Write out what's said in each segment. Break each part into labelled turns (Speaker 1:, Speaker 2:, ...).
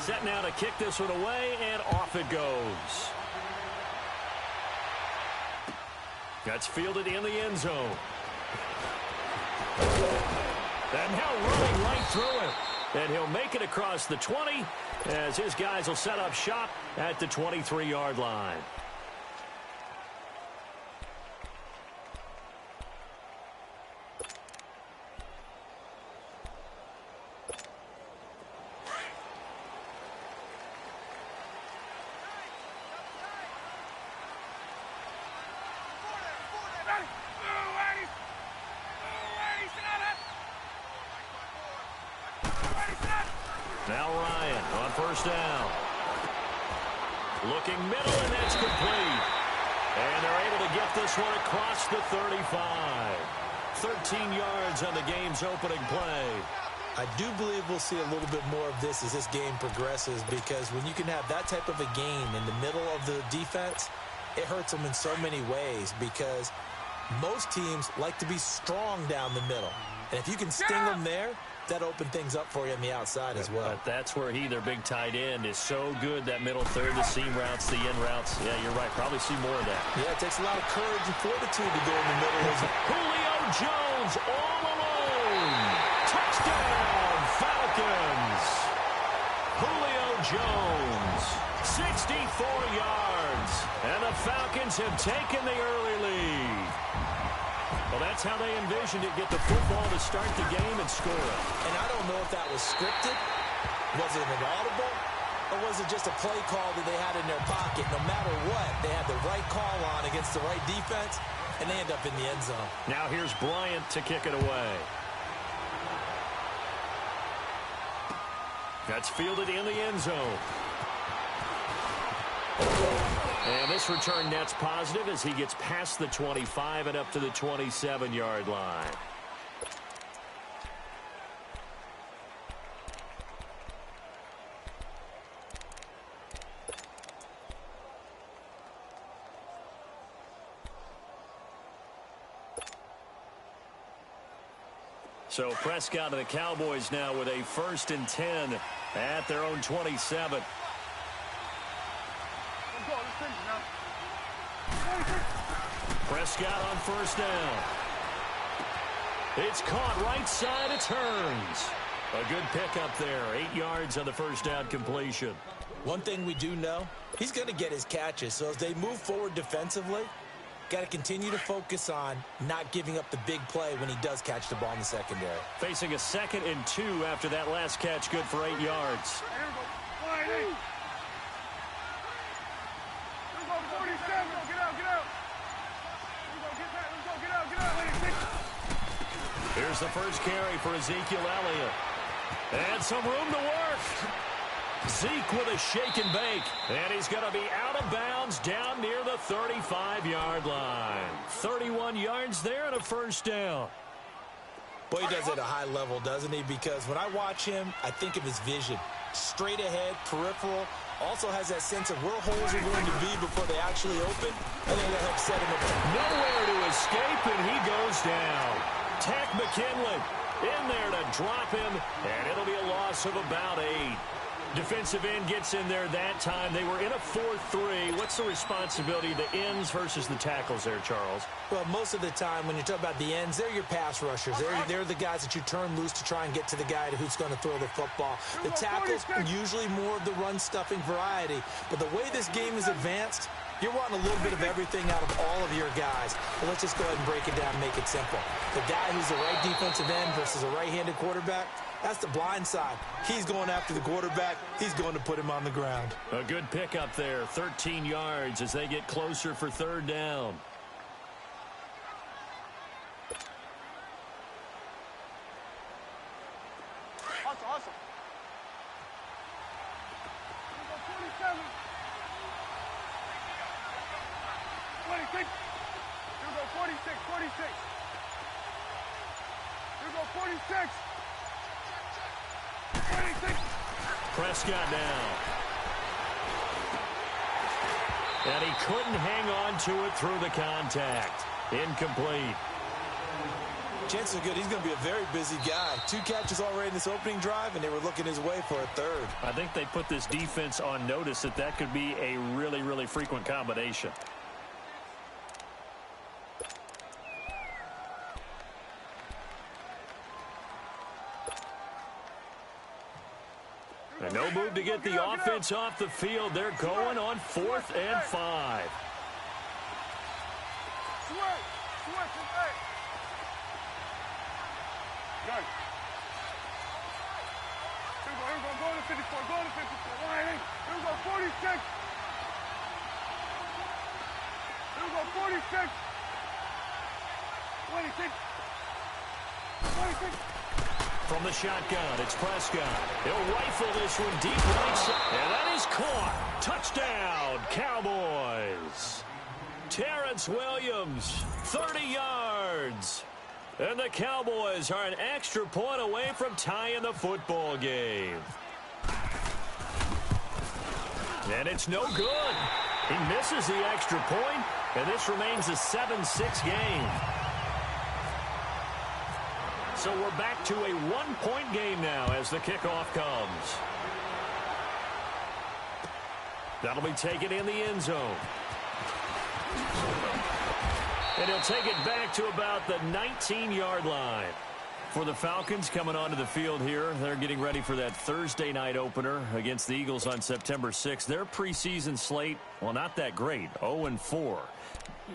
Speaker 1: set now to kick this one away, and off it goes. That's fielded in the end zone. And now running right through it. And he'll make it across the 20 as his guys will set up shop at the 23-yard line. Now Ryan on first down. Looking middle, and that's complete. And they're able to get this one across the 35. 13 yards on the game's opening play.
Speaker 2: I do believe we'll see a little bit more of this as this game progresses, because when you can have that type of a game in the middle of the defense, it hurts them in so many ways, because most teams like to be strong down the middle. And if you can sting them there, that open things up for you on the outside as well.
Speaker 1: But that's where their big tight end, is so good, that middle third, the seam routes, the end routes. Yeah, you're right. Probably see more of that.
Speaker 2: Yeah, it takes a lot of courage and fortitude to go in the middle.
Speaker 1: Julio Jones all alone. Touchdown, Falcons. Julio Jones, 64 yards. And the Falcons have taken the early lead. Well, that's how they envisioned it, get the football to start the game and score it.
Speaker 2: And I don't know if that was scripted. Was it an audible? Or was it just a play call that they had in their pocket? No matter what, they had the right call on against the right defense, and they end up in the end zone.
Speaker 1: Now here's Bryant to kick it away. That's fielded in the end zone. And this return net's positive as he gets past the 25 and up to the 27-yard line. So Prescott and the Cowboys now with a 1st and 10 at their own 27. Prescott on first down. It's caught right side. It turns. A good pickup there. 8 yards on the first down completion.
Speaker 2: One thing we do know, he's going to get his catches. So as they move forward defensively, got to continue to focus on not giving up the big play when he does catch the ball in the secondary.
Speaker 1: Facing a 2nd and 2 after that last catch, good for 8 yards. Here's the first carry for Ezekiel Elliott. And some room to work. Zeke with a shake and bake. And he's going to be out of bounds down near the 35-yard line. 31 yards there and a first down.
Speaker 2: Boy, he does it at a high level, doesn't he? Because when I watch him, I think of his vision. Straight ahead, peripheral. Also has that sense of where holes are going to be before they actually open. And then that helps set him up.
Speaker 1: Nowhere to escape, and he goes down. Tech McKinley in there to drop him, and it'll be a loss of about 8. Defensive end gets in there that time. They were in a 4-3. What's the responsibility of the ends versus the tackles there, Charles?
Speaker 2: Well, most of the time when you talk about the ends, they're your pass rushers. They're the guys that you turn loose to try and get to the guy who's going to throw the football. The tackles are usually more of the run-stuffing variety. But the way this game is advanced, you're wanting a little bit of everything out of all of your guys. But let's just go ahead and break it down and make it simple. The guy who's the right defensive end versus a right-handed quarterback, that's the blind side. He's going after the quarterback. He's going to put him on the ground.
Speaker 1: A good pickup there. 13 yards as they get closer for 3rd down.
Speaker 3: Awesome. 27. 26. Here we go, 46. Here we go, 46. 26.
Speaker 1: Prescott now. And he couldn't hang on to it through the contact. Incomplete.
Speaker 2: Chances are good he's going to be a very busy guy. 2 catches already in this opening drive, and they were looking his way for a third.
Speaker 1: I think they put this defense on notice that that could be a really, really frequent combination. And no move to get the offense off the field. They're going on 4th and 5.
Speaker 3: Good. Here we go, go to 54, go to 54. Here we go, 46. Here we go, 46. 26. 26.
Speaker 1: From the shotgun, it's Prescott. He'll rifle this one deep right side. And that is caught. Touchdown, Cowboys. Terrence Williams, 30 yards. And the Cowboys are an extra point away from tying the football game. And it's no good. He misses the extra point, and this remains a 7-6 game. So we're back to a 1-point game now as the kickoff comes. That'll be taken in the end zone. And he'll take it back to about the 19-yard line. For the Falcons coming onto the field here, they're getting ready for that Thursday night opener against the Eagles on September 6th. Their preseason slate, well, not that great, 0-4.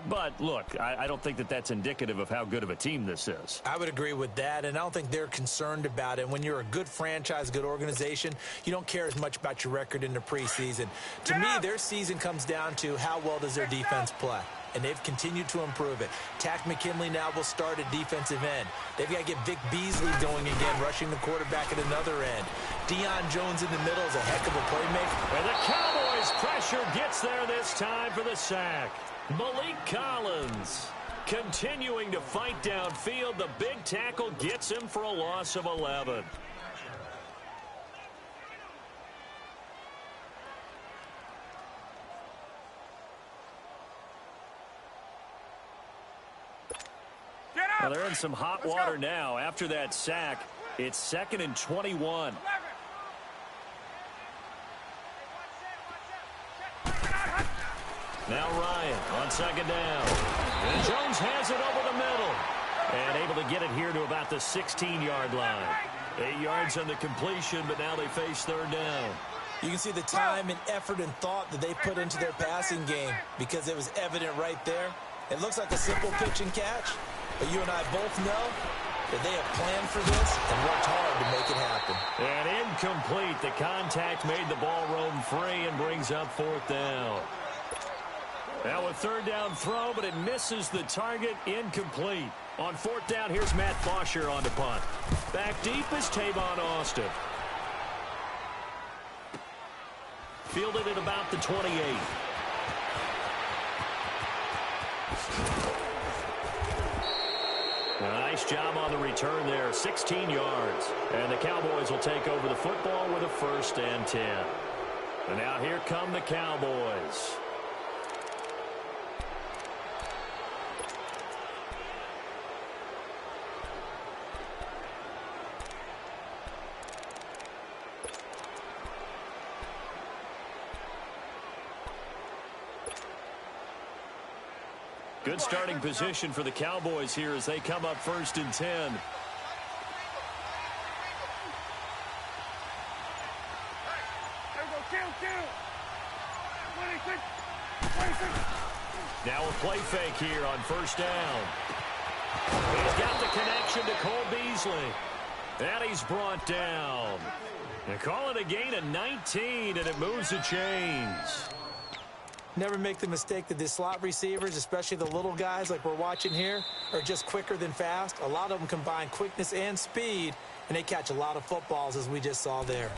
Speaker 1: But, look, I don't think that that's indicative of how good of a team this is.
Speaker 2: I would agree with that, and I don't think they're concerned about it. When you're a good franchise, good organization, you don't care as much about your record in the preseason. To me, their season comes down to how well does their defense play. And they've continued to improve it. Takk McKinley now will start at defensive end. They've got to get Vic Beasley going again, rushing the quarterback at another end. Deion Jones in the middle is a heck of a playmaker.
Speaker 1: And the Cowboys' pressure gets there this time for the sack. Malik Collins continuing to fight downfield. The big tackle gets him for a loss of 11. Well, they're in some hot water now. After that sack, it's 2nd and 21. Now Ryan on 2nd down. And Jones has it over the middle. And able to get it here to about the 16-yard line. 8 yards on the completion, but now they face 3rd down.
Speaker 2: You can see the time and effort and thought that they put into their passing game because it was evident right there. It looks like a simple pitch and catch. But you and I both know that they have planned for this and worked hard to make it happen.
Speaker 1: And incomplete. The contact made the ball roam free and brings up 4th down. Now a 3rd down throw, but it misses the target. Incomplete. On 4th down, here's Matt Bosher on the punt. Back deep is Tavon Austin. Fielded at about the 28. A nice job on the return there, 16 yards. And the Cowboys will take over the football with a 1st and 10. And now here come the Cowboys. Good starting position for the Cowboys here as they come up 1st and 10. Now a play fake here on 1st down. He's got the connection to Cole Beasley. And he's brought down. They call it a gain of 19, and it moves the chains.
Speaker 2: Never make the mistake that the slot receivers, especially the little guys like we're watching here, are just quicker than fast. A lot of them combine quickness and speed, and they catch a lot of footballs, as we just saw there.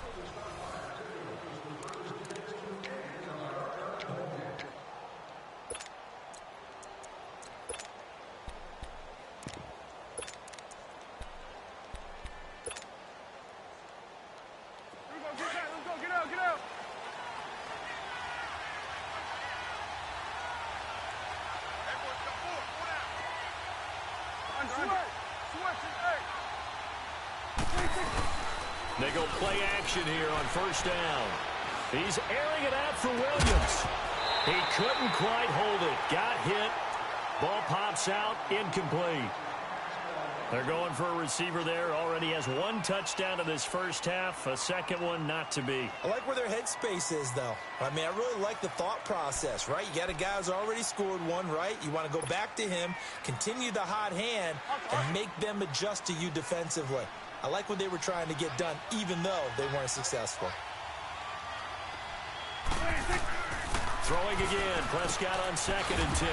Speaker 1: They go play action here on first down. He's airing it out for Williams. He couldn't quite hold it. Got hit. Ball pops out. Incomplete. They're going for a receiver there. Already has one touchdown in this first half. A second one not to be.
Speaker 2: I like where their headspace is, though. I mean, I really like the thought process, right? You got a guy who's already scored one, right? You want to go back to him, continue the hot hand, and make them adjust to you defensively. I like what they were trying to get done, even though they weren't successful.
Speaker 1: Throwing again. Prescott on 2nd and 10.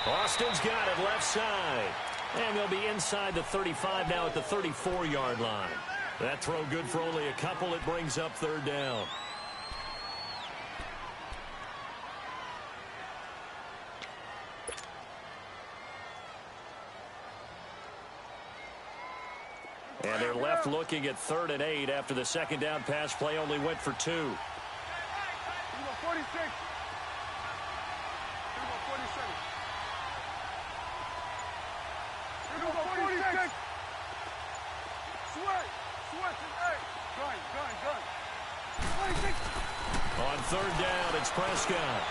Speaker 1: Austin's got it left side. And they'll be inside the 35 now at the 34-yard line. That throw good for only a couple. It brings up 3rd down. And they're left looking at 3rd and 8 after the 2nd down pass play only went for 2.
Speaker 3: 46. 46. Switch, hey. Gun. 46.
Speaker 1: On 3rd down, it's Prescott.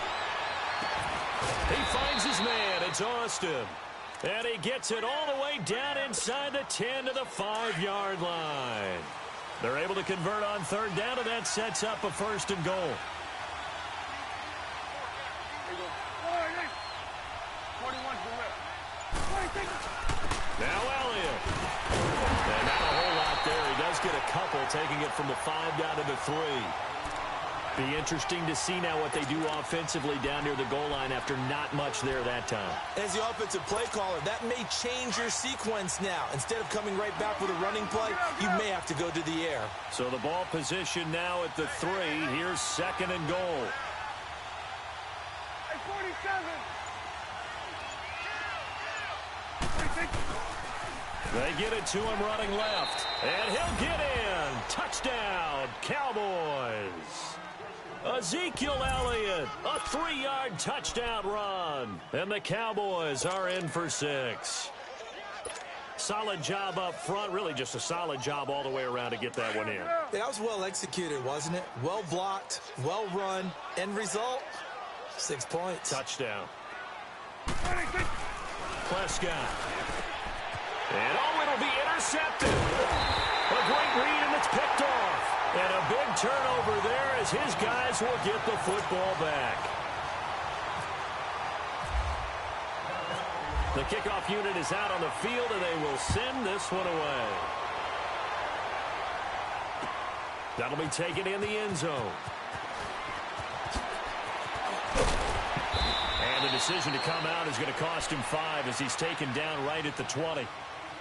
Speaker 1: He finds his man. It's Austin. And he gets it all the way down inside the 10 to the 5-yard line. They're able to convert on 3rd down, and that sets up a 1st and goal.
Speaker 3: 41's the whip. 46.
Speaker 1: Now Elliott. And not a whole lot there. He does get a couple, taking it from the 5 down to the 3. Be interesting to see now what they do offensively down near the goal line after not much there that time.
Speaker 2: As the offensive play caller, that may change your sequence now. Instead of coming right back with a running play, you may have to go to the air.
Speaker 1: So the ball position now at the 3. Here's 2nd and goal.
Speaker 3: Hey, 47.
Speaker 1: They get it to him running left. And he'll get in. Touchdown, Cowboys. Ezekiel Elliott, a 3-yard touchdown run. And the Cowboys are in for 6. Solid job up front. Really just a solid job all the way around to get that one in.
Speaker 2: That was well executed, wasn't it? Well blocked, well run. End result, 6 points.
Speaker 1: Touchdown. Prescott. And it'll be intercepted. A great read, and it's picked off. And a big turnover there as his guys will get the football back. The kickoff unit is out on the field, and they will send this one away. That'll be taken in the end zone. And the decision to come out is going to cost him 5 as he's taken down right at the 20.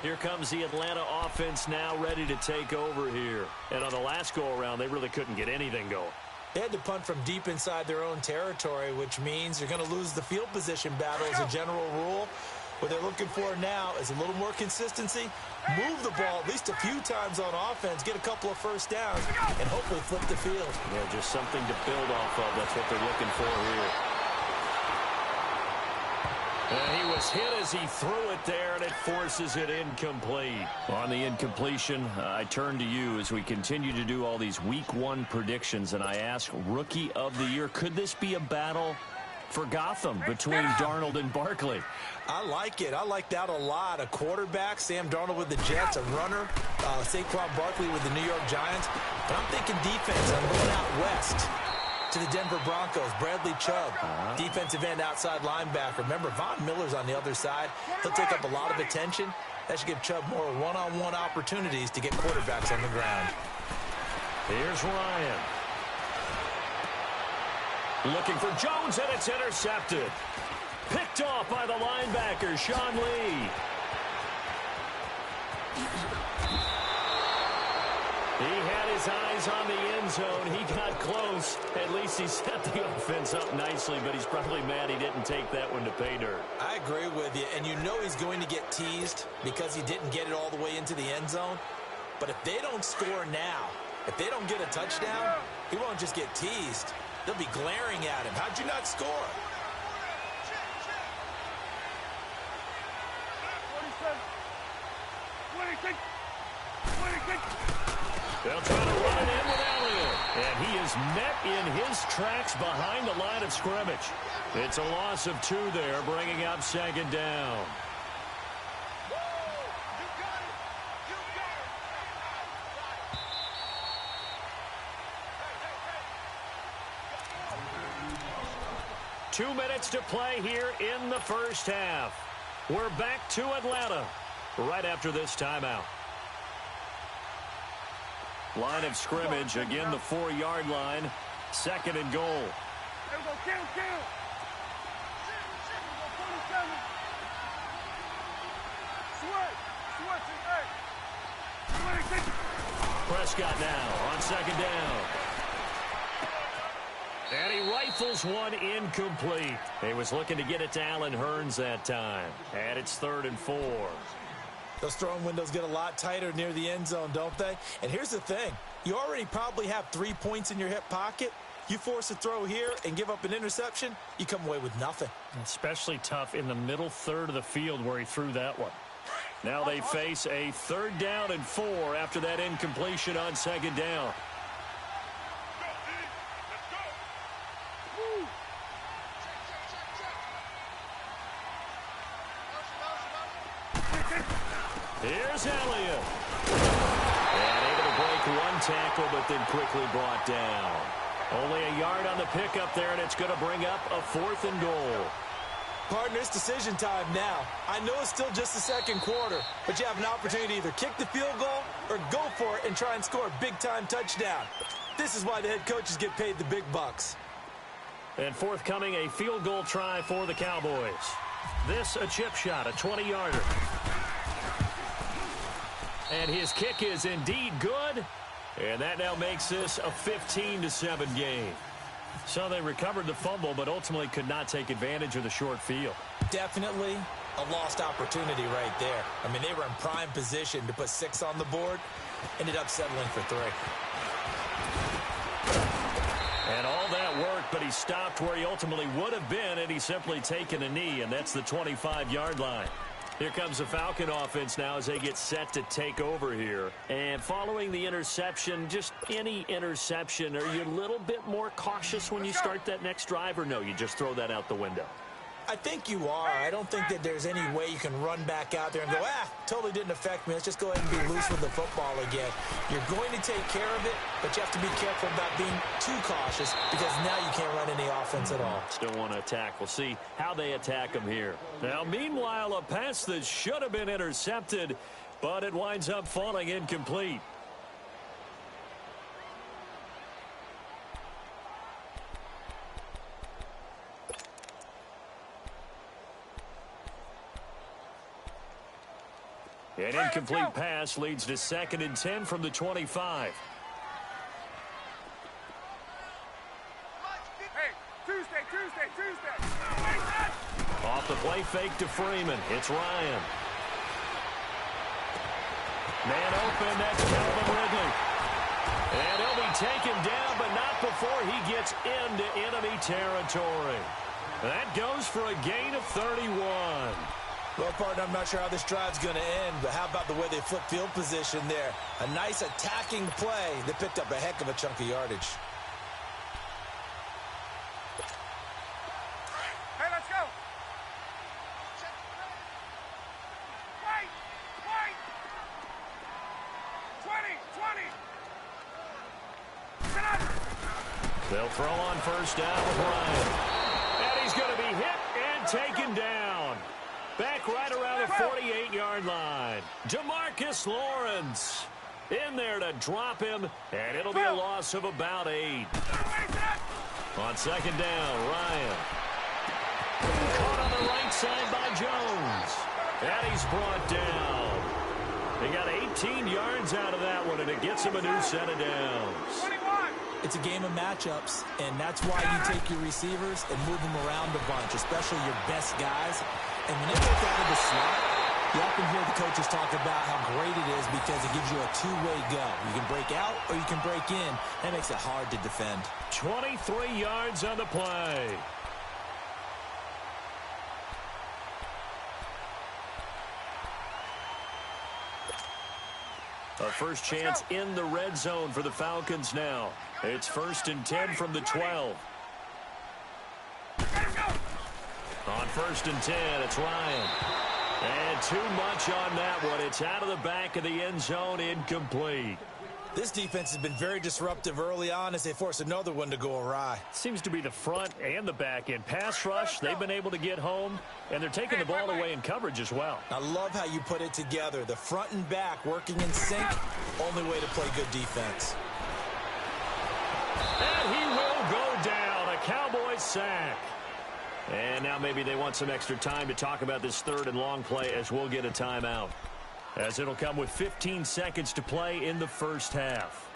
Speaker 1: Here comes the Atlanta offense now ready to take over here. And on the last go-around, they really couldn't get anything going.
Speaker 2: They had to punt from deep inside their own territory, which means you're going to lose the field position battle as a general rule. What they're looking for now is a little more consistency, move the ball at least a few times on offense, get a couple of first downs, and hopefully flip the field.
Speaker 1: Yeah, just something to build off of. That's what they're looking for here. And he was hit as he threw it there, and it forces it incomplete. On the incompletion, I turn to you as we continue to do all these Week 1 predictions, and I ask Rookie of the Year, could this be a battle for Gotham between Darnold and Barkley?
Speaker 2: I like it. I like that a lot. A quarterback, Sam Darnold with the Jets, a runner, Saquon Barkley with the New York Giants. But I'm thinking defense. I'm going out west to the Denver Broncos. Bradley Chubb, defensive end, outside linebacker. Remember, Von Miller's on the other side. He'll take up a lot of attention. That should give Chubb more one-on-one opportunities to get quarterbacks on the ground.
Speaker 1: Here's Ryan. Looking for Jones, and it's intercepted. Picked off by the linebacker, Sean Lee. He had his eyes on the end zone. He got close. At least he set the offense up nicely, but he's probably mad he didn't take that one to pay dirt.
Speaker 2: I agree with you, and you know he's going to get teased because he didn't get it all the way into the end zone. But if they don't score now, if they don't get a touchdown, he won't just get teased. They'll be glaring at him. How'd you not score?
Speaker 3: 47. 26. 26.
Speaker 1: They'll try to run it in with Elliott. And he is met in his tracks behind the line of scrimmage. It's a loss of 2 there, bringing up second down. Two minutes to play here in the first half. We're back to Atlanta right after this timeout. Line of scrimmage, again the 4-yard line. Second and goal.
Speaker 3: There we go, kill. 47. Switch,
Speaker 1: Prescott now on second down. And he rifles one incomplete. He was looking to get it to Allen Hurns that time. And it's 3rd and 4.
Speaker 2: Those throwing windows get a lot tighter near the end zone, don't they? And here's the thing. You already probably have 3 points in your hip pocket. You force a throw here and give up an interception, you come away with nothing.
Speaker 1: Especially tough in the middle third of the field where he threw that one. Now they face a 3rd down and 4 after that incompletion on second down. Here's Elliott. And able to break one tackle, but then quickly brought down. Only a yard on the pickup there, and it's going to bring up a 4th and goal.
Speaker 2: Partner, it's decision time now. I know it's still just the second quarter, but you have an opportunity to either kick the field goal or go for it and try and score a big-time touchdown. This is why the head coaches get paid the big bucks.
Speaker 1: And forthcoming, a field goal try for the Cowboys. This a chip shot, a 20-yarder. And his kick is indeed good. And that now makes this a 15-7 game. So they recovered the fumble, but ultimately could not take advantage of the short field.
Speaker 2: Definitely a lost opportunity right there. I mean, they were in prime position to put 6 on the board. Ended up settling for 3.
Speaker 1: And all that worked, but he stopped where he ultimately would have been, and he's simply taken a knee, and that's the 25-yard line. Here comes the Falcon offense now as they get set to take over here. And following the interception, just any interception, are you a little bit more cautious when you start that next drive, or no, you just throw that out the window?
Speaker 2: I think you are. I don't think that there's any way you can run back out there and go, totally didn't affect me. Let's just go ahead and be loose with the football again. You're going to take care of it, but you have to be careful about being too cautious because now you can't run any offense at all.
Speaker 1: Still want to attack. We'll see how they attack him here. Now, meanwhile, a pass that should have been intercepted, but it winds up falling incomplete. An incomplete pass leads to 2nd and 10 from the 25.
Speaker 3: Hey, Tuesday.
Speaker 1: Off the play fake to Freeman. It's Ryan. Man open, that's Calvin Ridley. And he'll be taken down, but not before he gets into enemy territory. That goes for a gain of 31.
Speaker 2: Well, partner, I'm not sure how this drive's going to end, but how about the way they flip field position there? A nice attacking play that picked up a heck of a chunk of yardage.
Speaker 3: Hey, let's go. Wait. 20.
Speaker 1: They'll throw on first down with Ryan. And he's going to be hit and taken down. Back right around the 48-yard line. DeMarcus Lawrence in there to drop him, and it'll be a loss of about 8. On second down, Ryan. Caught on the right side by Jones. And he's brought down. He got 18 yards out of that one, and it gets him a new set of downs.
Speaker 3: 21.
Speaker 2: It's a game of matchups, and that's why you take your receivers and move them around a bunch, especially your best guys. And when they work out of the slot, you often hear the coaches talk about how great it is because it gives you a two-way go. You can break out or you can break in. That makes it hard to defend.
Speaker 1: 23 yards on the play. A first chance in the red zone for the Falcons now. It's 1st and 10 from the 12. On 1st and 10, it's Ryan. And too much on that one. It's out of the back of the end zone, incomplete.
Speaker 2: This defense has been very disruptive early on as they force another one to go awry.
Speaker 1: Seems to be the front and the back end. Pass rush, they've been able to get home, and they're taking the ball away in coverage as well.
Speaker 2: I love how you put it together. The front and back working in sync, only way to play good defense.
Speaker 1: And he will go down. A Cowboys sack. And now maybe they want some extra time to talk about this 3rd and long play as we'll get a timeout. As it'll come with 15 seconds to play in the first half.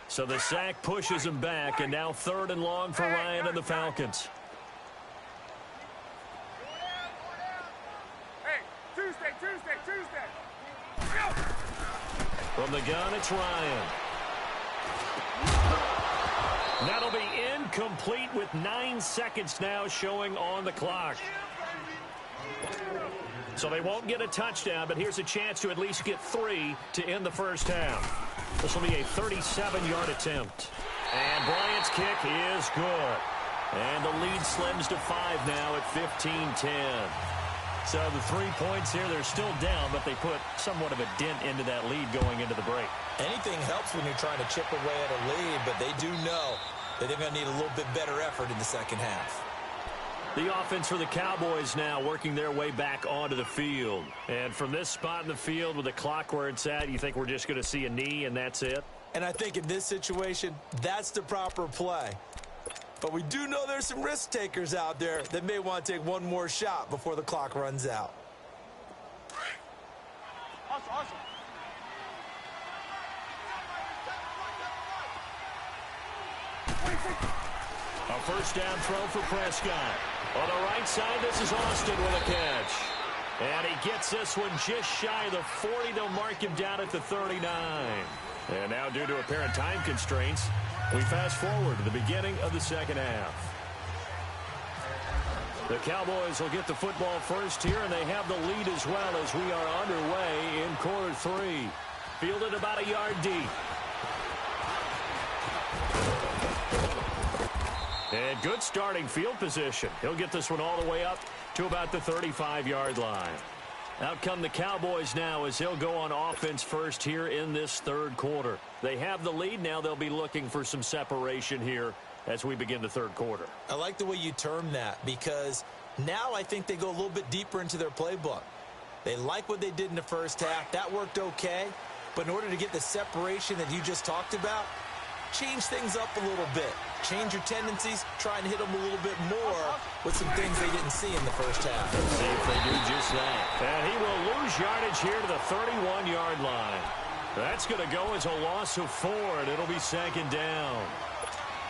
Speaker 1: So the sack pushes him back, and now 3rd and long for Ryan and the Falcons.
Speaker 3: Hey, Tuesday.
Speaker 1: From the gun, it's Ryan. That'll be incomplete with 9 seconds now showing on the clock. So they won't get a touchdown, but here's a chance to at least get 3 to end the first half. This will be a 37-yard attempt. And Bryant's kick is good. And the lead slims to 5 now at 15-10. So the 3 points here, they're still down, but they put somewhat of a dent into that lead going into the break.
Speaker 2: Anything helps when you're trying to chip away at a lead, but they do know that they're going to need a little bit better effort in the second half.
Speaker 1: The offense for the Cowboys now working their way back onto the field. And from this spot in the field with the clock where it's at, you think we're just going to see a knee and that's it?
Speaker 2: And I think in this situation, that's the proper play. But we do know there's some risk takers out there that may want to take one more shot before the clock runs out.
Speaker 3: Awesome.
Speaker 1: A first down throw for Prescott. On the right side, this is Austin with a catch. And he gets this one just shy of the 40. They'll mark him down at the 39. And now, due to apparent time constraints, we fast forward to the beginning of the second half. The Cowboys will get the football first here, and they have the lead as well as we are underway in quarter 3. Fielded about a yard deep. And good starting field position. He'll get this one all the way up to about the 35-yard line. Out come the Cowboys now as they'll go on offense first here in this third quarter. They have the lead now. They'll be looking for some separation here as we begin the third quarter.
Speaker 2: I like the way you term that because now I think they go a little bit deeper into their playbook. They like what they did in the first half. That worked okay. But in order to get the separation that you just talked about, change things up a little bit. Change your tendencies, try and hit them a little bit more with some things they didn't see in the first half.
Speaker 1: Let's see if they do just that. And he will lose yardage here to the 31-yard line. That's going to go as a loss of 4, and it'll be second down.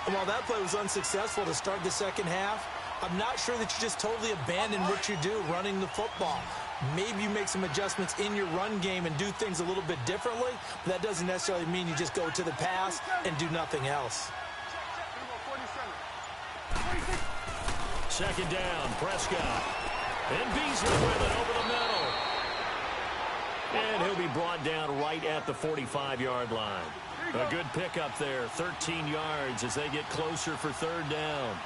Speaker 2: And while that play was unsuccessful to start the second half, I'm not sure that you just totally abandon what you do running the football. Maybe you make some adjustments in your run game and do things a little bit differently, but that doesn't necessarily mean you just go to the pass and do nothing else.
Speaker 1: Second down, Prescott. And Beasley with it over the middle. And he'll be brought down right at the 45-yard line. A good pickup there, 13 yards as they get closer for third down.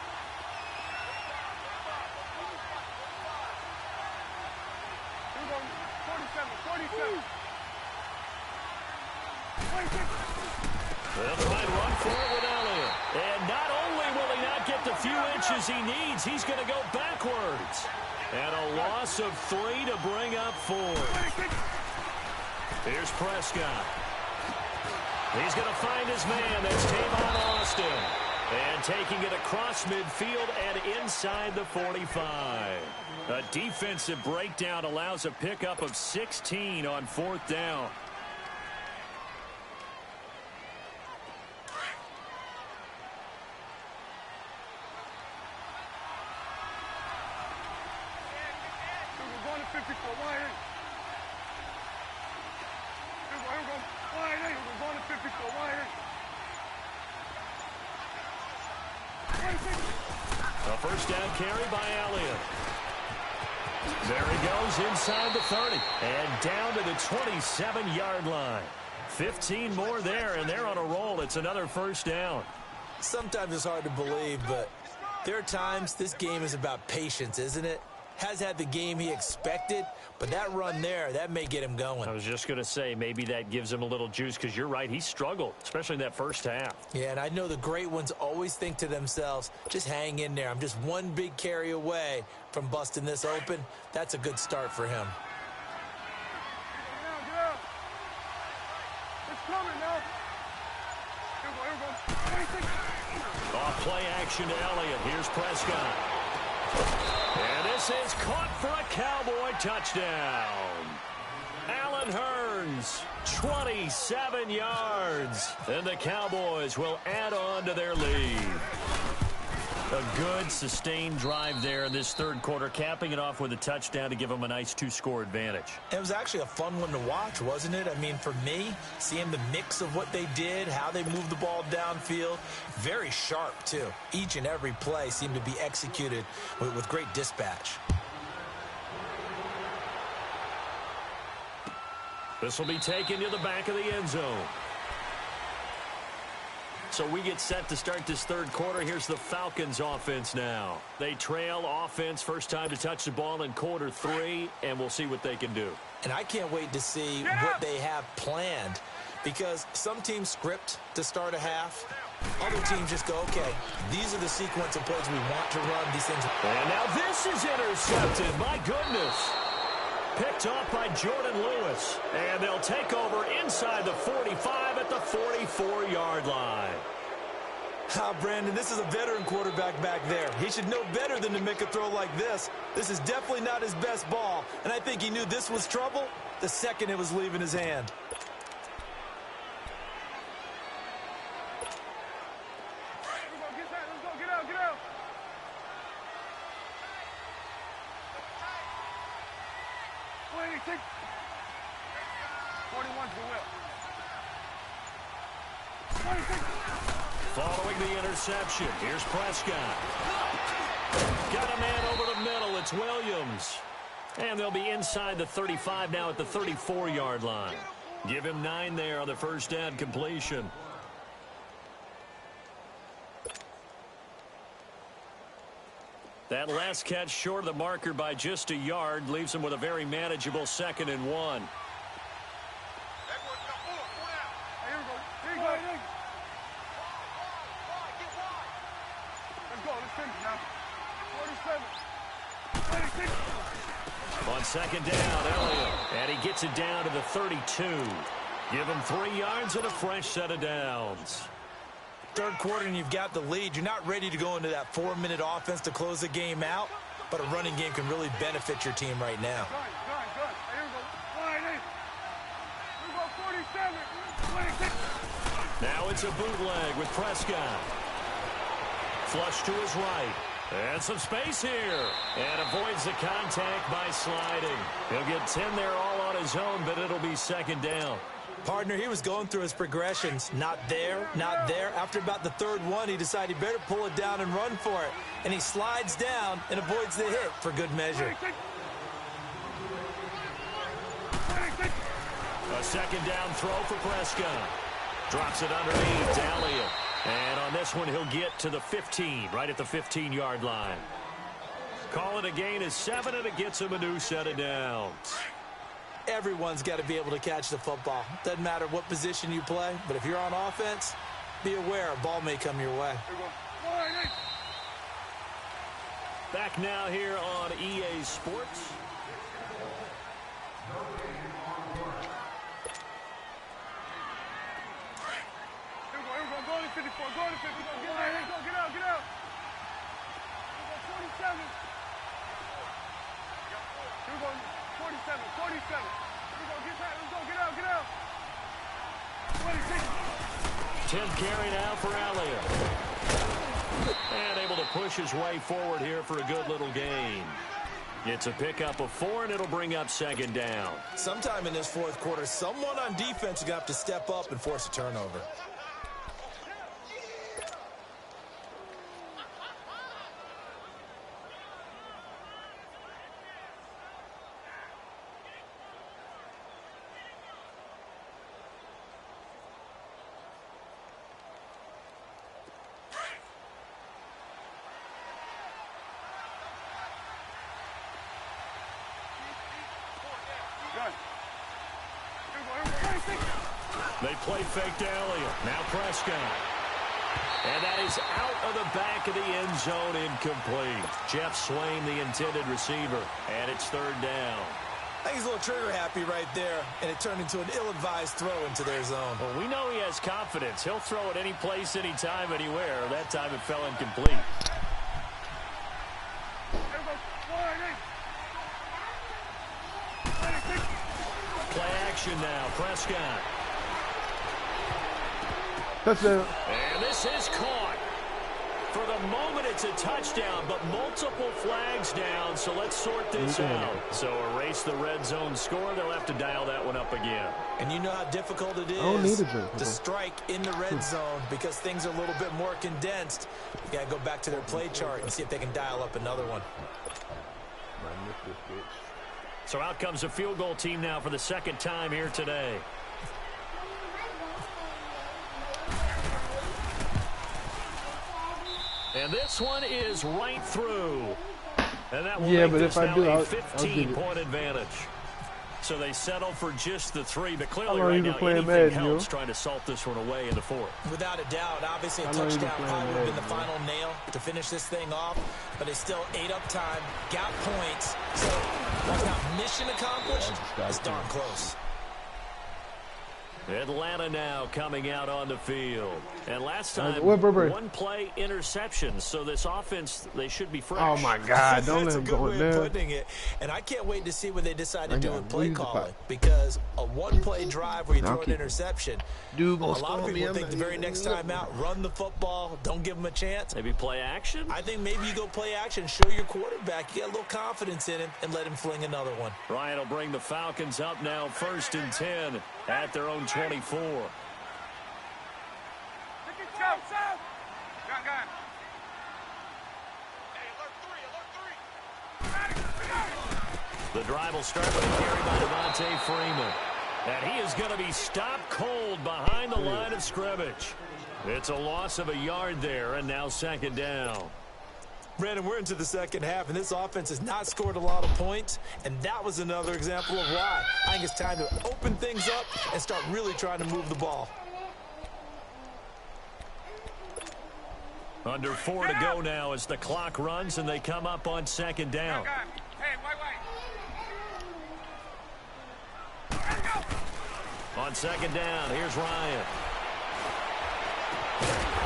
Speaker 1: They'll try and run for it with Elliott. And not only will he not get the few inches he needs, he's going to go backwards. And a loss of 3 to bring up 4. Here's Prescott. He's going to find his man. That's Tavon Austin. And taking it across midfield and inside the 45. A defensive breakdown allows a pickup of 16 on fourth down. A first down carry by Elliott. There he goes inside the 30 and down to the 27-yard line. 15 more there, and they're on a roll. It's another first down.
Speaker 2: Sometimes it's hard to believe, but there are times this game is about patience, isn't it? Has had the game he expected, but that run there, that may get him going.
Speaker 1: I was just going to say, maybe that gives him a little juice, because you're right, he struggled, especially in that first half.
Speaker 2: Yeah, and I know the great ones always think to themselves, just hang in there. I'm just one big carry away from busting this open. That's a good start for him.
Speaker 3: It's coming now. Here we go.
Speaker 1: Off play action to Elliott. Here's Prescott. And this is caught for a Cowboy touchdown. Allen Hurns, 27 yards. And the Cowboys will add on to their lead. A good, sustained drive there in this third quarter, capping it off with a touchdown to give them a nice two-score advantage.
Speaker 2: It was actually a fun one to watch, wasn't it? I mean, for me, seeing the mix of what they did, how they moved the ball downfield, very sharp, too. Each and every play seemed to be executed with great dispatch.
Speaker 1: This will be taken to the back of the end zone. So we get set to start this third quarter. Here's the Falcons offense now. They trail offense, first time to touch the ball in quarter three, and we'll see what they can do.
Speaker 2: And I can't wait to see what they have planned, because some teams script to start a half. Other teams just go, okay, these are the sequence of plays we want to run. These things.
Speaker 1: And now this is intercepted. My goodness. Picked off by Jordan Lewis. And they'll take over inside the 45 at the 44-yard line.
Speaker 2: Brandon, this is a veteran quarterback back there. He should know better than to make a throw like this. This is definitely not his best ball, and I think he knew this was trouble the second it was leaving his hand.
Speaker 3: Let's go, get out, get out. 26. 41's the whip. 26.
Speaker 1: Following the interception, here's Prescott. Got a man over the middle. It's Williams. And they'll be inside the 35 now at the 34-yard line. Give him 9 there on the first down completion. That last catch short of the marker by just a yard leaves him with a very manageable 2nd and 1.
Speaker 3: Here we go. Here you go. Let's go. Let's finish now. 47. 26.
Speaker 1: On second down, Elliott. And he gets it down to the 32. Give him 3 yards and a fresh set of downs.
Speaker 2: Third quarter and you've got the lead. You're not ready to go into that 4-minute offense to close the game out, but a running game can really benefit your team right now.
Speaker 3: Good. Here we go. Line 8. Here we go. 47. 26.
Speaker 1: Now it's a bootleg with Prescott. Flush to his right. And some space here. And avoids the contact by sliding. He'll get 10 there all on his own, but it'll be second down.
Speaker 2: Partner, he was going through his progressions. Not there, not there. After about the third one, he decided he better pull it down and run for it. And he slides down and avoids the hit for good measure.
Speaker 3: 26. 26.
Speaker 1: A second down throw for Prescott. Drops it underneath to Elliott. And on this one, he'll get to the 15, right at the 15-yard line. Call it a gain of 7, and it gets him a new set of downs.
Speaker 2: Everyone's got to be able to catch the football. Doesn't matter what position you play, but if you're on offense, be aware a ball may come your way.
Speaker 3: Here we go. Line 8.
Speaker 1: Back now here on EA Sports.
Speaker 3: Here we go. Go to 54. Go to 54. Get out. Here we go. 47. Here we go. 47. 47. Here we go. Get that. Let's go. Get out. 26.
Speaker 1: 10th carry now for Elliott. And able to push his way forward here for a good little gain. It's a pickup of 4, and it'll bring up second down.
Speaker 2: Sometime in this fourth quarter, someone on defense is going to have to step up and force a turnover.
Speaker 1: They play fake to Elliott. Now Prescott. And that is out of the back of the end zone, incomplete. Jeff Swain, the intended receiver, and it's third down.
Speaker 2: I think he's a little trigger happy right there, and it turned into an ill-advised throw into their zone.
Speaker 1: Well, we know he has confidence. He'll throw it any place, anytime, anywhere. That time it fell incomplete. Play action now. Prescott.
Speaker 4: Touchdown.
Speaker 1: And this is caught. For the moment, it's a touchdown, but multiple flags down, so let's sort this out. So erase the red zone score. They'll have to dial that one up again.
Speaker 2: And you know how difficult it is to strike in the red zone because things are a little bit more condensed. You got to go back to their play chart and see if they can dial up another one.
Speaker 1: So out comes a field goal team now for the second time here today. And this one is right through. And that will make this now a 15-point advantage. So they settle for just the 3, but clearly right now anything helps trying to salt this one away in the 4th.
Speaker 2: Without a doubt, obviously a touchdown probably would have been the final nail to finish this thing off, but it's still 8 up time, got points, so that's not mission accomplished, it's darn close.
Speaker 1: Atlanta now coming out on the field. And last time, one play interception. So this offense, they should be fresh.
Speaker 4: Oh, my God. Don't let him go in there.
Speaker 2: That's a good way of putting it. And I can't wait to see what they decide to do with play calling. Because a one-play drive where you throw an interception, a lot of people think the very next time out, run the football, don't give them a chance.
Speaker 1: Maybe play action?
Speaker 2: I think maybe you go play action, show your quarterback. You got a little confidence in him, and let him fling another one.
Speaker 1: Ryan will bring the Falcons up now 1st and 10 at their own 24. The drive will start with a carry by Devontae Freeman. And he is going to be stopped cold behind the line of scrimmage. It's a loss of a yard there, and now 2nd down.
Speaker 2: Brandon, we're into the second half, and this offense has not scored a lot of points, and that was another example of why. I think it's time to open things up and start really trying to move the ball.
Speaker 1: Under 4 to go now as the clock runs, and they come up on 2nd down. On 2nd down, here's Ryan.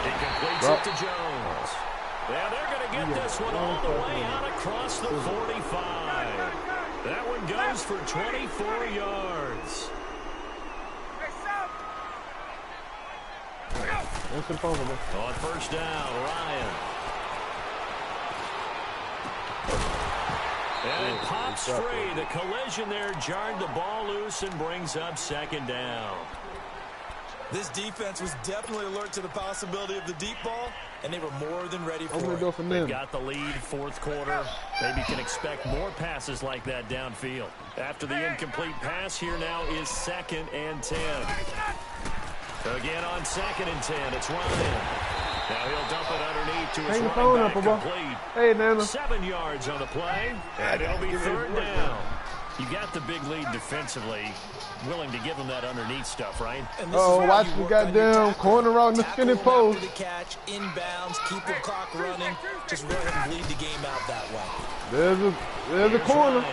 Speaker 1: He completes it to Jones. Yeah, they're going to get this one all the way out across the 45. That one goes for 24 yards.
Speaker 4: That's impossible.
Speaker 1: On 1st down, Ryan. And it pops free. The collision there jarred the ball loose and brings up 2nd down.
Speaker 2: This defense was definitely alert to the possibility of the deep ball, and they were more than ready for it.
Speaker 1: They've got the lead 4th quarter. Maybe can expect more passes like that downfield. After the incomplete pass, here now is 2nd and 10. Again on 2nd and 10, it's Ryan. Now he'll dump it underneath to his running back complete.
Speaker 4: Hey, Nana.
Speaker 1: 7 yards on the play, and it'll be 3rd down. You got the big lead defensively, willing to give them that underneath stuff, right?
Speaker 4: Oh, watch the goddamn corner out in the spinning post.
Speaker 2: The catch, inbounds, keep the clock running. Just go ahead and lead the game out that way.
Speaker 4: There's a corner.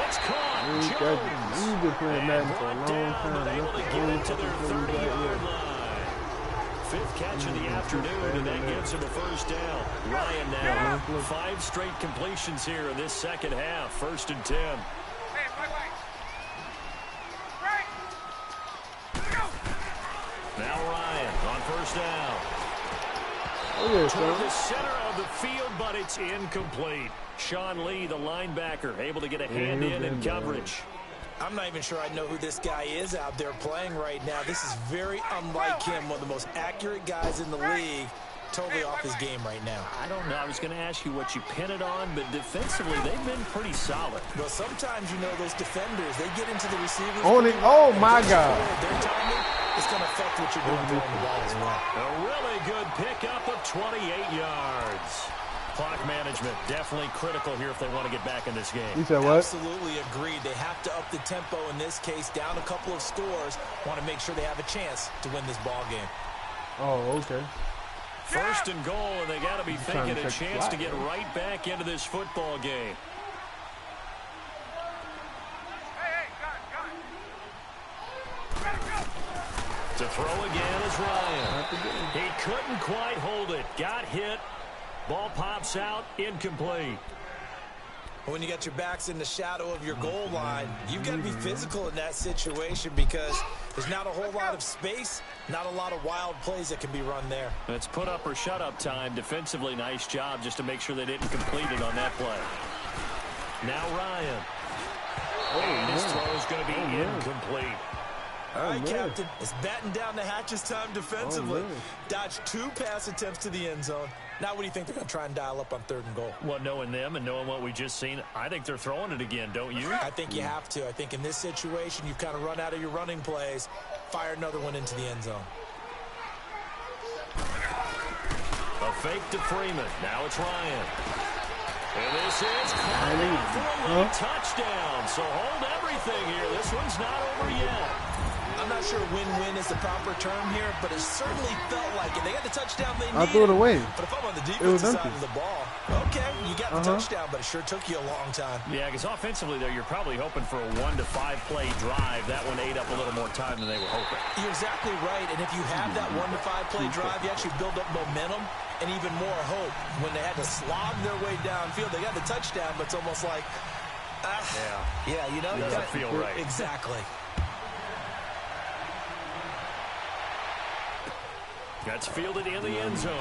Speaker 1: It's caught.
Speaker 4: You've been playing Madden for a long time.
Speaker 1: Able to get it to their 30-yard line. 5th catch of the afternoon, and that gives him a 1st down. Ryan now, 5 straight completions here in this second half. 1st and 10. Now Ryan on 1st down. Toward the center of the field, but it's incomplete. Sean Lee, the linebacker, able to get a hand in coverage.
Speaker 2: I'm not even sure I know who this guy is out there playing right now. This is very unlike him, one of the most accurate guys in the league. Totally off his game right now.
Speaker 1: I don't know. I was going to ask you what you pin it on, but defensively, they've been pretty solid.
Speaker 2: Well, sometimes, you know, those defenders, they get into the receivers.
Speaker 4: Oh my God.
Speaker 2: Their timing is going to affect what you're doing on the ball as well.
Speaker 1: A really good pickup of 28 yards. Clock management, definitely critical here if they want to get back in this game.
Speaker 4: You said what?
Speaker 2: Absolutely agreed. They have to up the tempo in this case, down a couple of scores. Want to make sure they have a chance to win this ball game.
Speaker 4: Oh, okay.
Speaker 1: First and goal, and they got to be thinking a chance to get right back into this football game. To throw again is Ryan. He couldn't quite hold it. Got hit. Ball pops out. Incomplete.
Speaker 2: When you got your backs in the shadow of your goal line, you've got to be physical in that situation because there's not a whole lot of space, not a lot of wild plays that can be run there.
Speaker 1: It's put up or shut up time. Defensively, nice job just to make sure they didn't complete it on that play. Now Ryan. And his throw is going to be incomplete.
Speaker 2: All right, Captain. It's batten down the hatches time defensively. Dodged 2 pass attempts to the end zone. Now what do you think they're going to try and dial up on 3rd and goal?
Speaker 1: Well, knowing them and knowing what we just seen, I think they're throwing it again, don't you?
Speaker 2: I think you have to. I think in this situation, you've kind of run out of your running plays. Fire another one into the end zone.
Speaker 1: A fake to Freeman. Now it's Ryan. And this is caught for a late touchdown. So hold everything here. This one's not over yet.
Speaker 2: I'm not sure win-win is the proper term here, but it certainly felt like it. They got the touchdown they needed.
Speaker 4: I threw it away.
Speaker 2: But if I'm on the defensive side of the ball, okay, you got the touchdown, but it sure took you a long time.
Speaker 1: Yeah, because offensively, though, you're probably hoping for a 1 to 5 play drive. That one ate up a little more time than they were hoping.
Speaker 2: You're exactly right, and if you have that 1 to 5 play drive, you actually build up momentum and even more hope. When they had to slog their way downfield, they got the touchdown, but it's almost like, yeah, you know,
Speaker 1: it doesn't feel right.
Speaker 2: Exactly.
Speaker 1: That's fielded in the end zone.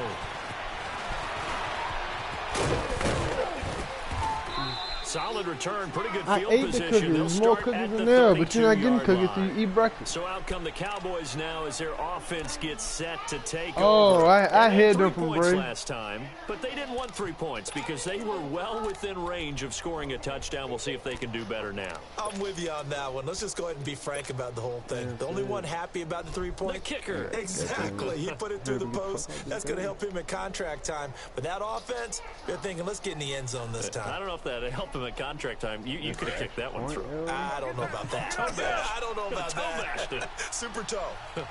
Speaker 1: Solid return, pretty good field
Speaker 4: I ate
Speaker 1: position.
Speaker 4: the cookies. There's more cookies in there, but you're not getting cookies, so you eat breakfast.
Speaker 1: So out come the Cowboys now as their offense gets set to take over.
Speaker 4: Oh, I hid them
Speaker 1: from
Speaker 4: from Bray
Speaker 1: last time, but they didn't want 3 points because they were well within range of scoring a touchdown. We'll see if they can do better now.
Speaker 2: I'm with you on that one. Let's just go ahead and be frank about the whole thing. The only one happy about the 3 points.
Speaker 1: The kicker.
Speaker 2: Exactly. He put it through the post. That's going to help him in contract time. But that offense, they're thinking, let's get in the end zone this time.
Speaker 1: I don't know if that helped him at contract time. You could have kicked that one through.
Speaker 2: I don't know about that. I don't know about that. Super toe.
Speaker 3: Let's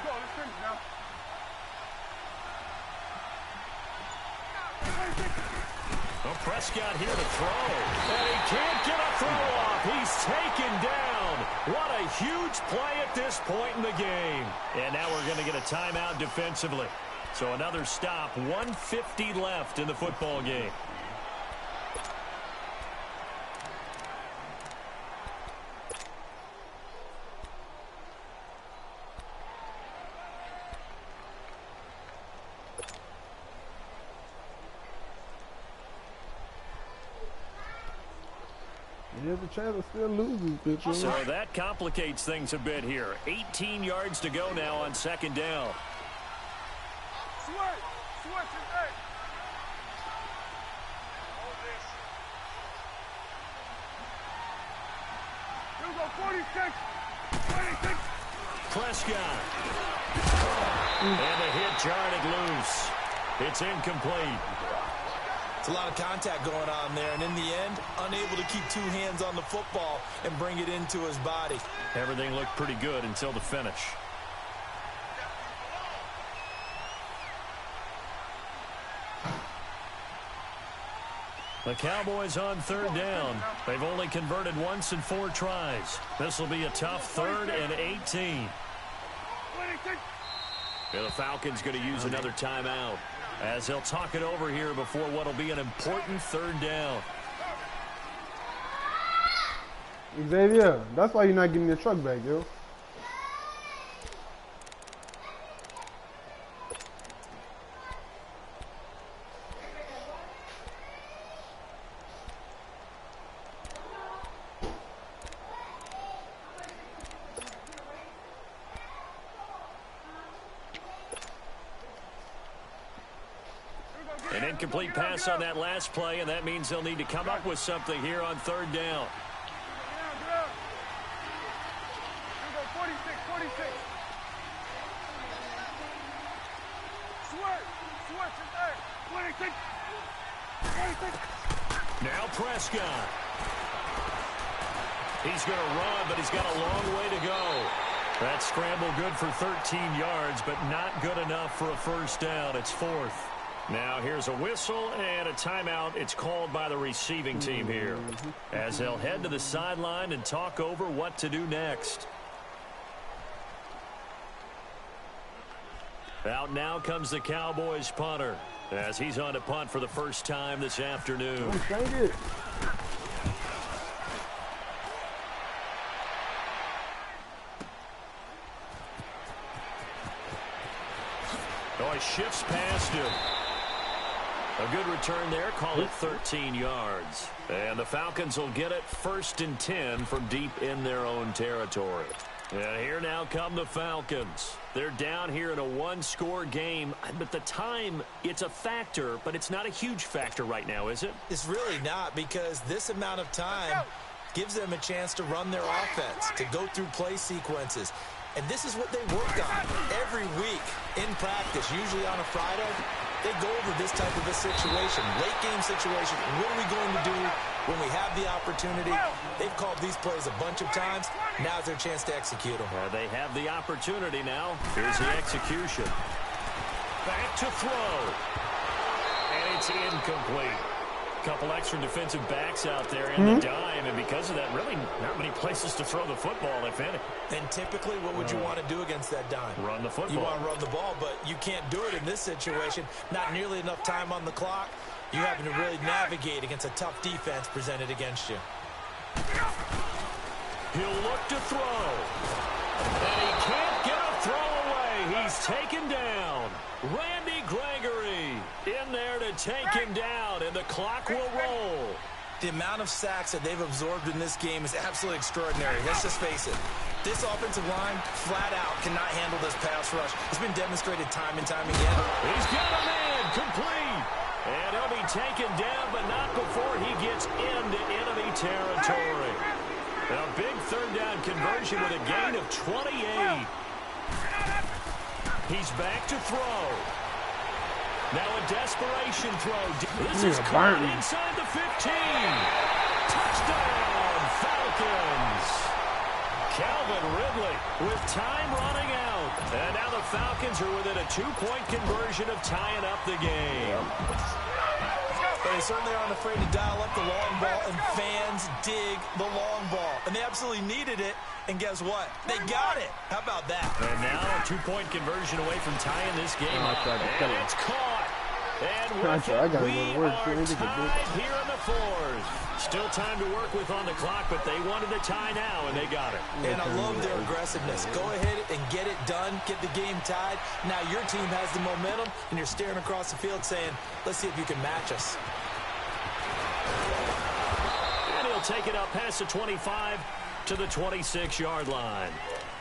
Speaker 3: go. Let's finish now.
Speaker 1: Well, Prescott here to throw. And he can't get a throw off. He's taken down. What a huge play at this point in the game. And now we're going to get a timeout defensively. So another stop, 1:50 left in the football game.
Speaker 4: There's a chance of still losing, bitch.
Speaker 1: So that complicates things a bit here. 18 yards to go now on 2nd down.
Speaker 3: Switch it, hey. Here we go, 46, 26.
Speaker 1: Prescott. And the hit jarred it loose. It's incomplete.
Speaker 2: It's a lot of contact going on there, and in the end, unable to keep 2 hands on the football and bring it into his body.
Speaker 1: Everything looked pretty good until the finish. The Cowboys on 3rd down. They've only converted once in 4 tries. This will be a tough 3rd and 18. And the Falcons going to use another timeout as they'll talk it over here before what will be an important 3rd down.
Speaker 4: Xavier, that's why you're not getting your truck back, yo.
Speaker 1: An incomplete pass on that last play, and that means they'll need to come up with something here on 3rd down.
Speaker 3: Here we go, 46. 46. 46.
Speaker 1: Now Prescott. He's going to run, but he's got a long way to go. That scramble good for 13 yards, but not good enough for a first down. It's fourth. Now here's a whistle and a timeout. It's called by the receiving team here, as they'll head to the sideline and talk over what to do next. Out now comes the Cowboys punter, as he's on to punt for the first time this afternoon. Oh, he shifts past him. A good return there. Call it 13 yards. And the Falcons will get it 1st and 10 from deep in their own territory. And here now come the Falcons. They're down here in a one-score game. But the time, it's a factor, but it's not a huge factor right now, is it?
Speaker 2: It's really not, because this amount of time gives them a chance to run their offense, to go through play sequences. And this is what they work on every week in practice, usually on a Friday. They go over this type of a situation, late game situation. What are we going to do when we have the opportunity? They've called these plays a bunch of times. Now's their chance to execute them.
Speaker 1: They have the opportunity now. Here's the execution. Back to throw. And it's incomplete. Couple extra defensive backs out there in the dime, and because of that, really not many places to throw the football, if any.
Speaker 2: And typically, what would you want to do against that dime?
Speaker 1: Run the football.
Speaker 2: You want to run the ball, but you can't do it in this situation. Not nearly enough time on the clock. You're having to really navigate against a tough defense presented against you.
Speaker 1: He'll look to throw. And he can't get a throw away. He's taken down. Randy Gregory in there to take him down, and the clock will roll.
Speaker 2: The amount of sacks that they've absorbed in this game is absolutely extraordinary. Let's just face it. This offensive line, flat out, cannot handle this pass rush. It's been demonstrated time and time again.
Speaker 1: He's got a man complete. And he'll be taken down, but not before he gets into enemy territory. A big third down conversion with a gain of 28. He's back to throw. Now a desperation throw. This is caught inside the 15. Touchdown, Falcons. Calvin Ridley with time running out. And now the Falcons are within a 2-point conversion of tying up the game.
Speaker 2: They certainly aren't afraid to dial up the long ball, and fans dig the long ball. And they absolutely needed it. And guess what? They got it. How about that?
Speaker 1: And now a 2-point conversion away from tying this game up. And it's caught. And with it, we are tied here in the fourth. Still time to work with on the clock, but they wanted a tie now, and they got it.
Speaker 2: And I love their aggressiveness. Go ahead and get it done. Get the game tied. Now your team has the momentum, and you're staring across the field saying, let's see if you can match us.
Speaker 1: And he'll take it up past the 25 to the 26-yard line.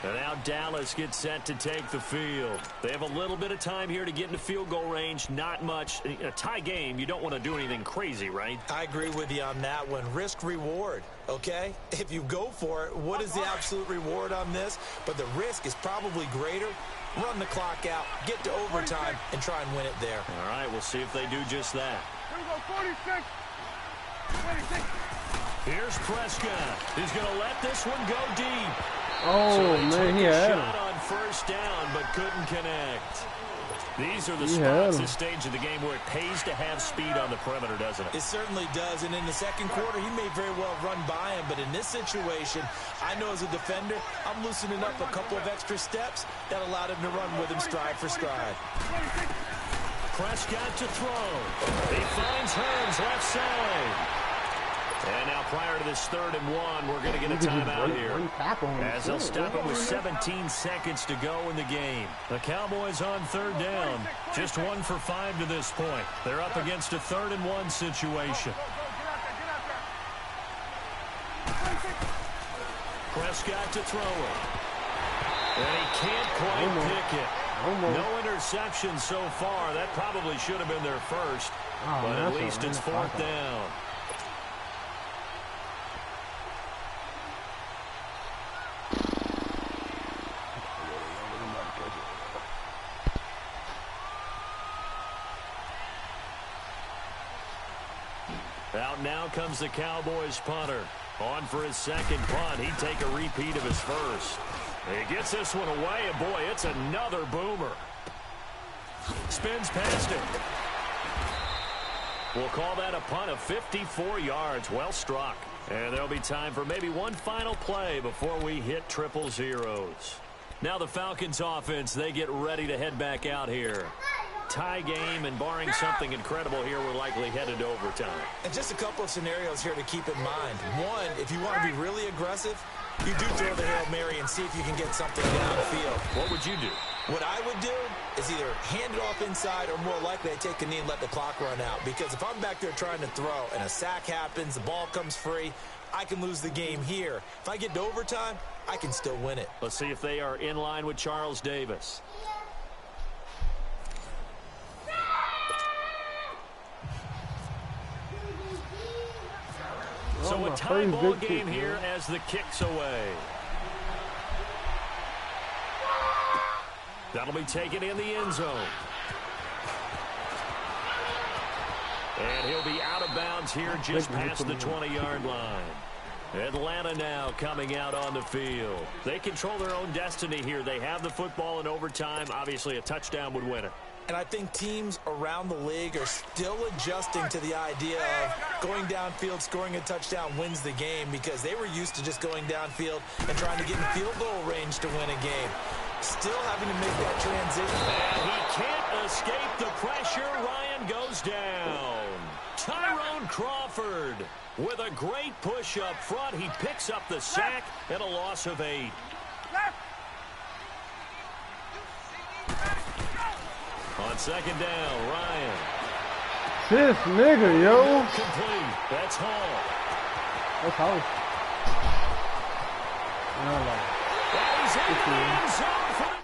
Speaker 1: And now Dallas gets set to take the field. They have a little bit of time here to get into field goal range. Not much. A tie game, you don't want to do anything crazy, right?
Speaker 2: I agree with you on that one. Risk-reward, okay? If you go for it, what is the absolute reward on this? But the risk is probably greater. Run the clock out, get to overtime, and try and win it there.
Speaker 1: All right, we'll see if they do just that.
Speaker 3: Here we go, 46. 26.
Speaker 1: Here's Prescott. He's going to let this one go deep.
Speaker 4: Oh,
Speaker 1: so
Speaker 4: man, he had him.
Speaker 1: Shot on first down, but couldn't connect. These are the spots this stage of the game where it pays to have speed on the perimeter, doesn't it?
Speaker 2: It certainly does, and in the second quarter, he may very well run by him, but in this situation, I know as a defender, I'm loosening up a couple of extra steps that allowed him to run with him stride for stride.
Speaker 1: Prescott to throw. He finds Hearns left side. And now prior to this 3rd and 1, we're going to get a timeout here, as they'll stop him with 17 seconds to go in the game. The Cowboys on 3rd down. Just 1 for 5 to this point. They're up against a 3rd and 1 situation. Prescott to throw it. And he can't quite pick it. No interception so far. That probably should have been their first. But at least it's 4th down. Out now comes the Cowboys punter. On for his second punt. He'd take a repeat of his first. He gets this one away, and boy, it's another boomer. Spins past it. We'll call that a punt of 54 yards. Well struck. And there'll be time for maybe one final play before we hit triple zeros. Now the Falcons offense, they get ready to head back out here. Tie game, and barring something incredible here, we're likely headed to overtime.
Speaker 2: And just a couple of scenarios here to keep in mind. One, if you want to be really aggressive, you do throw the Hail Mary and see if you can get something downfield.
Speaker 1: What would you do?
Speaker 2: What I would do is either hand it off inside, or more likely I take a knee and let the clock run out. Because if I'm back there trying to throw and a sack happens, the ball comes free, I can lose the game here. If I get to overtime, I can still win it.
Speaker 1: Let's see if they are in line with Charles Davis. So a tie ball game here as the kick's away. That'll be taken in the end zone. And he'll be out of bounds here just past the 20-yard line. Atlanta now coming out on the field. They control their own destiny here. They have the football in overtime. Obviously, a touchdown would win it.
Speaker 2: And I think teams around the league are still adjusting to the idea of going downfield, scoring a touchdown wins the game, because they were used to just going downfield and trying to get in field goal range to win a game. Still having to make that transition.
Speaker 1: And he can't escape the pressure. Ryan goes down. Tyrone Crawford with a great push up front. He picks up the sack and a loss of 8. On second down, Ryan.
Speaker 4: This nigga, yo.
Speaker 1: Complete. That's Hall.
Speaker 4: That's Hall.
Speaker 1: And he's in the end zone for